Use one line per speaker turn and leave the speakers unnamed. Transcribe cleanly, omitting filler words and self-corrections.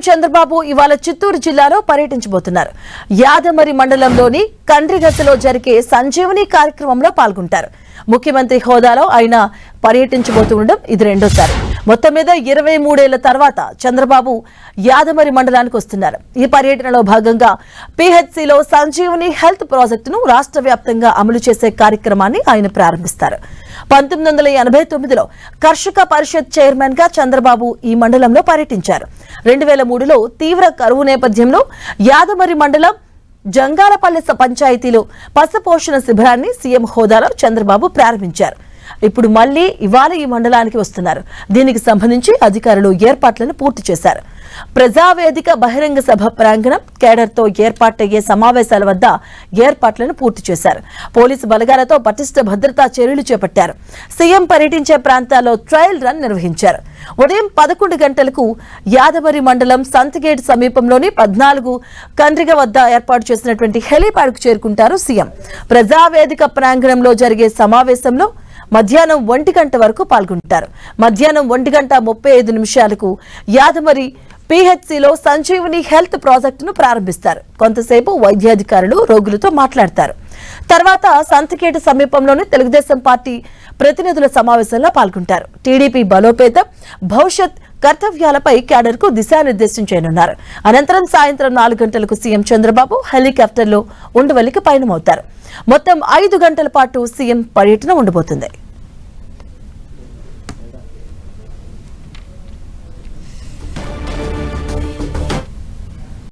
చంద్రబాబు ఇవాళ చిత్తూరు జిల్లాలో పర్యటించబోతున్నారు. యాదమరి మండలంలోని కండ్రిగట్టలో జరిగే సంజీవని కార్యక్రమంలో పాల్గొంటారు. ముఖ్యమంత్రి హోదాలో ఆయన పర్యటించబోతుండడం ఇది రెండోసారి. మొత్తం మీద 23 ఏళ్ల తర్వాత చంద్రబాబు యాదమరి మండలానికి వస్తున్నారు. ఈ పర్యటనలో భాగంగా పిహెచ్సిలో సంజీవని హెల్త్ ప్రాజెక్టును రాష్ట్ర వ్యాప్తంగా అమలు చేసే కార్యక్రమాన్ని ఆయన ప్రారంభిస్తారు. 1989లో కర్షక పరిషత్ చైర్మన్ గా చంద్రబాబు ఈ మండలంలో పర్యటించారు. 2003లో తీవ్ర కరువు నేపథ్యంలో యాదమరి మండలం జంగాలపల్లి పంచాయతీలో పశుపోషణ శిబిరాన్ని సీఎం హోదాలో చంద్రబాబు ప్రారంభించారు. ఇప్పుడు మళ్లీ ఇవాళ ఈ మండలానికి వస్తున్నారు. దీనికి సంబంధించి అధికారులు ఏర్పాట్లను పూర్తి చేశారు. ప్రజావేదిక బహిరంగ సభ ప్రాంగణం, కేడర్తో ఏర్పాటయ్యే సమావేశాల వద్ద ఏర్పాట్లను పూర్తి చేశారు. పోలీసు బలగాలతో పటిష్ట భద్రతా చర్యలు చేపట్టారు. సీఎం పర్యటించే ప్రాంతాల్లో ట్రయల్ రన్ నిర్వహించారు. ఉదయం 11 గంటలకు యాదమరి మండలం సంతగేట్ సమీపంలోని 14 కండ్రిగ వద్ద ఏర్పాటు చేసినటువంటి హెలీప్యాడ్ కు చేరుకుంటారు సీఎం. ప్రజావేదిక ప్రాంగణంలో జరిగే సమావేశంలో మధ్యాహ్నం 1 గంట వరకు పాల్గొంటారు. మధ్యాహ్నం 1:35 యాదమరి పిహెచ్సిలో సంజీవని హెల్త్ ప్రాజెక్టును ప్రారంభిస్తారు. కొంతసేపు వైద్యాధికారులు రోగులతో మాట్లాడతారు. తర్వాత సంతకేట సమీపంలోని తెలుగుదేశం పార్టీ ప్రతినిధుల సమావేశంలో పాల్గొంటారు. టీడీపీ బలోపేతం, భవిష్యత్ కర్తవ్యాలపై క్యాడర్కు దిశానిర్దేశం చేయనున్నారు. అనంతరం సాయంత్రం 4 గంటలకు సీఎం చంద్రబాబు హెలికాప్టర్లో ఉండవల్లికి పయనమవుతారు. మొత్తం 5 గంటల పాటు సీఎం పర్యటన ఉండబోతుంది.